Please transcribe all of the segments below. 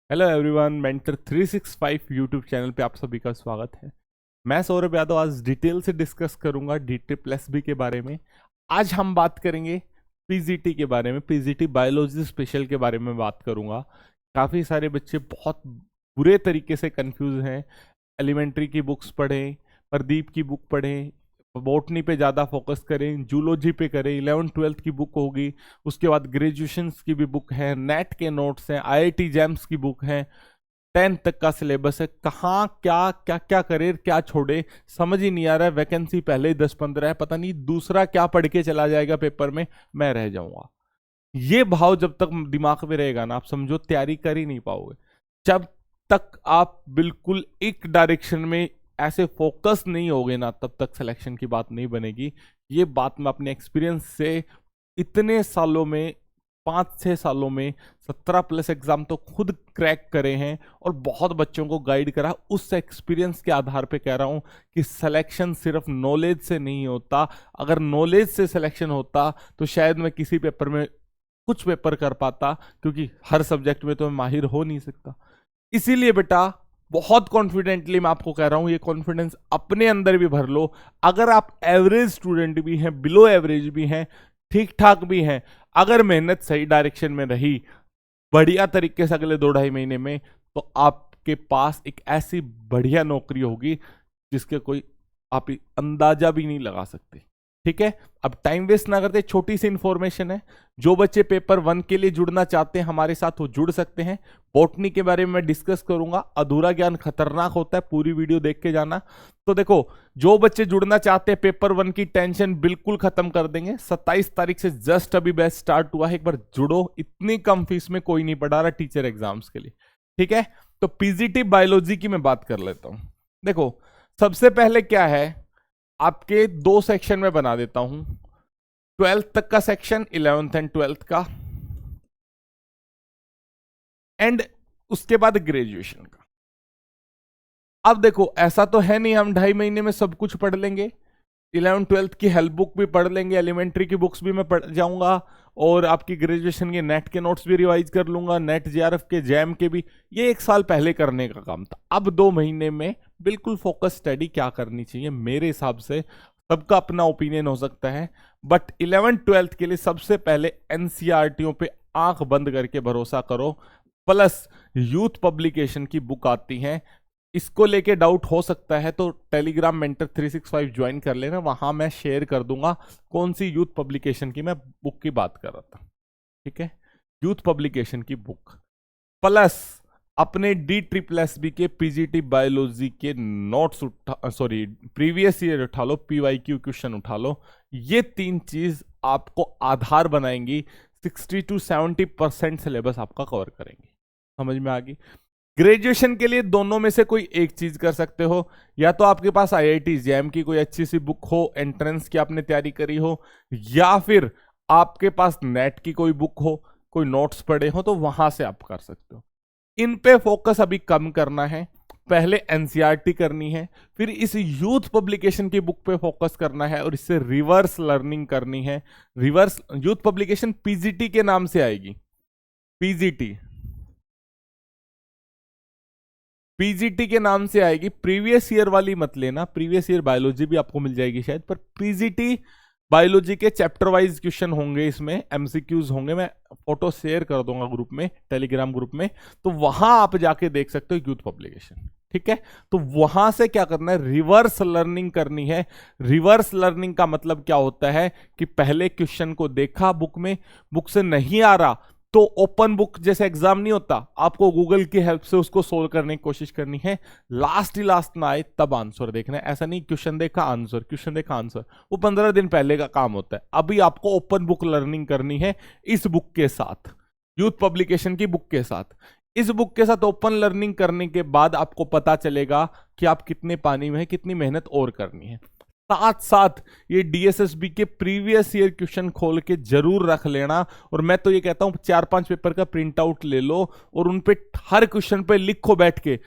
Hello everyone, mentor 365 YouTube channel पे आप सभी का स्वागत है। मैं सौरभ यादव आज डिटेल से डिस्कस करूंगा DT प्लस बी के बारे में। आज हम बात करेंगे पीजीटी के बारे में, पीजीटी बायोलॉजी स्पेशल के बारे में बात करूंगा। काफ़ी सारे बच्चे बहुत बुरे तरीके से कंफ्यूज हैं। एलिमेंट्री की बुक्स पढ़ें, प्रदीप की बुक पढ़ें, बॉटनी पे ज़्यादा फोकस करें, जूलॉजी पे करें। 11th-12th की बुक होगी, उसके बाद ग्रेजुएशन की भी बुक है, नेट के नोट्स हैं, IIT जैम्स की बुक है, 10th तक का सिलेबस है। कहाँ क्या क्या क्या करे, क्या छोड़े, समझ ही नहीं आ रहा है। वैकेंसी पहले ही 10-15 है, पता नहीं दूसरा क्या पढ़ के चला जाएगा पेपर में, मैं रह जाऊंगा। ये भाव जब तक दिमाग में रहेगा ना, आप समझो तैयारी कर ही नहीं पाओगे। जब तक आप बिल्कुल एक डायरेक्शन में ऐसे फोकस नहीं होगे ना, तब तक सिलेक्शन की बात नहीं बनेगी। ये बात मैं अपने एक्सपीरियंस से, इतने सालों में, 5-6 सालों में 17+ एग्जाम तो खुद क्रैक करे हैं और बहुत बच्चों को गाइड करा। उस एक्सपीरियंस के आधार पे कह रहा हूं कि सिलेक्शन सिर्फ नॉलेज से नहीं होता। अगर नॉलेज से सिलेक्शन होता तो शायद मैं किसी पेपर में कुछ पेपर कर पाता, क्योंकि हर सब्जेक्ट में तो मैं माहिर हो नहीं सकता। इसीलिए बेटा बहुत कॉन्फिडेंटली मैं आपको कह रहा हूं, ये कॉन्फिडेंस अपने अंदर भी भर लो। अगर आप एवरेज स्टूडेंट भी हैं, बिलो एवरेज भी हैं, ठीक ठाक भी हैं, अगर मेहनत सही डायरेक्शन में रही बढ़िया तरीके से अगले 2-2.5 महीने में, तो आपके पास एक ऐसी बढ़िया नौकरी होगी जिसके कोई आप अंदाजा भी नहीं लगा सकते। ठीक है, अब टाइम वेस्ट ना करते, छोटी सी इंफॉर्मेशन है। जो बच्चे पेपर 1 के लिए जुड़ना चाहते हैं हमारे साथ, वो जुड़ सकते हैं। बॉटनी के बारे में मैं डिस्कस करूंगा। अधूरा ज्ञान खतरनाक होता है, पूरी वीडियो देख के जाना। तो देखो, जो बच्चे जुड़ना चाहते हैं, पेपर 1 की टेंशन बिल्कुल खत्म कर देंगे। 27 तारीख से जस्ट अभी बैच स्टार्ट हुआ है, एक बार जुड़ो। इतनी कम फीस में कोई नहीं पढ़ा रहा टीचर एग्जाम्स के लिए। ठीक है, तो पीजीटी बायोलॉजी की मैं बात कर लेता हूं। देखो, सबसे पहले क्या है, आपके 2 सेक्शन में बना देता हूं। 12th तक का सेक्शन, 11th एंड 12th का, एंड उसके बाद ग्रेजुएशन का। अब देखो, ऐसा तो है नहीं हम 2.5 महीने में सब कुछ पढ़ लेंगे। 11th-12th की हेल्प बुक भी पढ़ लेंगे, एलिमेंट्री की बुक्स भी मैं पढ़ जाऊंगा, और आपकी ग्रेजुएशन के नेट के नोट्स भी रिवाइज कर लूंगा, नेट JRF के जैम के भी। ये 1 साल पहले करने का काम था। अब 2 महीने में बिल्कुल फोकस स्टडी क्या करनी चाहिए मेरे हिसाब से, सबका अपना ओपिनियन हो सकता है, बट 11th-12th के लिए सबसे पहले NCERTों पे आंख बंद करके भरोसा करो। प्लस यूथ पब्लिकेशन की बुक आती है, इसको लेके डाउट हो सकता है तो टेलीग्राम मेंटर 365 ज्वाइन कर लेना, वहां मैं शेयर कर दूंगा कौन सी यूथ पब्लिकेशन की मैं बुक की बात कर रहा था। ठीक है, यूथ पब्लिकेशन की बुक, प्लस अपने DSSB के पीजीटी बायोलॉजी के नोट्स उठा, सॉरी प्रीवियस ईयर उठा लो, PYQ क्वेश्चन उठा लो। ये 3 चीज आपको आधार बनाएंगी, 60-70% सिलेबस आपका कवर करेंगे। समझ में आ गई? ग्रेजुएशन के लिए दोनों में से कोई एक चीज कर सकते हो, या तो आपके पास IIT जैम की कोई अच्छी सी बुक हो, एंट्रेंस की आपने तैयारी करी हो, या फिर आपके पास नेट की कोई बुक हो, कोई नोट्स पढ़े हो, तो वहां से आप कर सकते हो। इन पे फोकस अभी कम करना है, पहले NCERT करनी है, फिर इस यूथ पब्लिकेशन की बुक पे फोकस करना है, और इससे रिवर्स लर्निंग करनी है। रिवर्स यूथ पब्लिकेशन पीजीटी के नाम से आएगी, पीजीटी के नाम से आएगी। प्रीवियस ईयर वाली मत लेना, प्रीवियस ईयर बायोलॉजी भी आपको मिल जाएगी शायद, पर पीजीटी बायोलॉजी के चैप्टर वाइज क्वेश्चन होंगे, इसमें MCQs होंगे। मैं फोटो शेयर कर दूंगा ग्रुप में, टेलीग्राम ग्रुप में, तो वहां आप जाके देख सकते हो यूथ पब्लिकेशन। ठीक है, तो वहां से क्या करना है, रिवर्स लर्निंग करनी है। रिवर्स लर्निंग का मतलब क्या होता है कि पहले क्वेश्चन को देखा बुक में, बुक से नहीं आ रहा तो ओपन बुक जैसे एग्जाम नहीं होता, आपको गूगल की हेल्प से उसको सोल्व करने की कोशिश करनी है। लास्ट ही लास्ट ना आए तब आंसर देखना है, ऐसा नहीं क्वेश्चन देखा आंसर, क्वेश्चन देखा आंसर, वो 15 दिन पहले का काम होता है। अभी आपको ओपन बुक लर्निंग करनी है, इस बुक के साथ, यूथ पब्लिकेशन की बुक के साथ। इस बुक के साथ ओपन लर्निंग करने के बाद आपको पता चलेगा कि आप कितने पानी में है, कितनी मेहनत और करनी है। साथ साथ ये DSSB के प्रीवियस ईयर क्वेश्चन खोल के जरूर रख लेना, और मैं तो ये कहता हूं 4-5 पेपर का प्रिंट आउट ले लो, और उन पे हर क्वेश्चन पे लिखो बैठ के।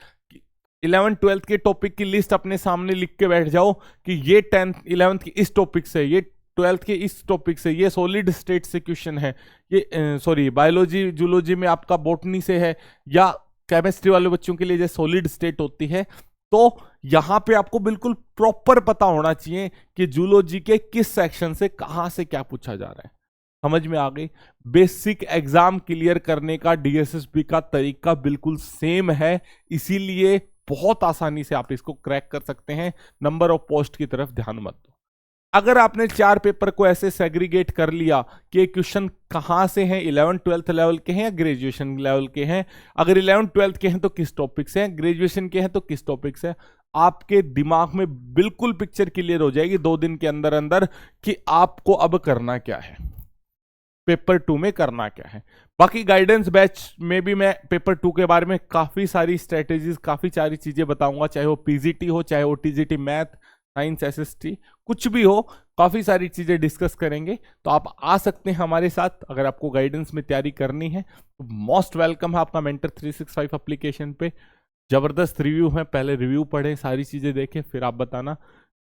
11th-12th के टॉपिक की लिस्ट अपने सामने लिख के बैठ जाओ कि ये 10th-11th की इस टॉपिक से, ये 12th के इस टॉपिक से, ये सॉलिड स्टेट से क्वेश्चन है, ये सॉरी बायोलॉजी जूलॉजी में आपका बॉटनी से है, या केमिस्ट्री वाले बच्चों के लिए जो सॉलिड स्टेट होती है, तो यहां पे आपको बिल्कुल प्रॉपर पता होना चाहिए कि जूलॉजी के किस सेक्शन से कहां से क्या पूछा जा रहा है। समझ में आ गई? बेसिक एग्जाम क्लियर करने का डीएसएसबी का तरीका बिल्कुल सेम है, इसीलिए बहुत आसानी से आप इसको क्रैक कर सकते हैं। नंबर ऑफ पोस्ट की तरफ ध्यान मत दो। अगर आपने 4 पेपर को ऐसे सेग्रीगेट कर लिया कि क्वेश्चन कहां से हैं, 11th-12th लेवल के हैं या ग्रेजुएशन लेवल के हैं, अगर 11th-12th के हैं तो किस टॉपिक से हैं, ग्रेजुएशन के हैं तो किस टॉपिक से, आपके दिमाग में बिल्कुल पिक्चर क्लियर हो जाएगी 2 दिन के अंदर अंदर कि आपको अब करना क्या है, पेपर 2 में करना क्या है। बाकी गाइडेंस बैच में भी मैं पेपर 2 के बारे में काफी सारी स्ट्रेटेजीज, काफी सारी चीजें बताऊंगा, चाहे वो पीजीटी हो, चाहे वो टीजीटी मैथ, साइंस, एसएसटी, कुछ भी हो, काफी सारी चीजें डिस्कस करेंगे। तो आप आ सकते हैं हमारे साथ अगर आपको गाइडेंस में तैयारी करनी है तो मोस्ट वेलकम है आपका मेंटर 365 एप्लीकेशन पे। जबरदस्त रिव्यू है, पहले रिव्यू पढ़ें, सारी चीजें देखें, फिर आप बताना।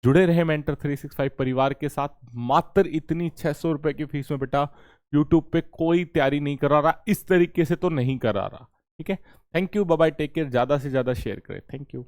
जुड़े रहे मेंटर 365 परिवार के साथ। मात्र इतनी 600 रुपए की फीस में बेटा यूट्यूब पे कोई तैयारी नहीं करा रहा, इस तरीके से तो नहीं करा रहा। ठीक है, thank you, bye bye, take care, ज्यादा से ज्यादा शेयर करें, थैंक यू।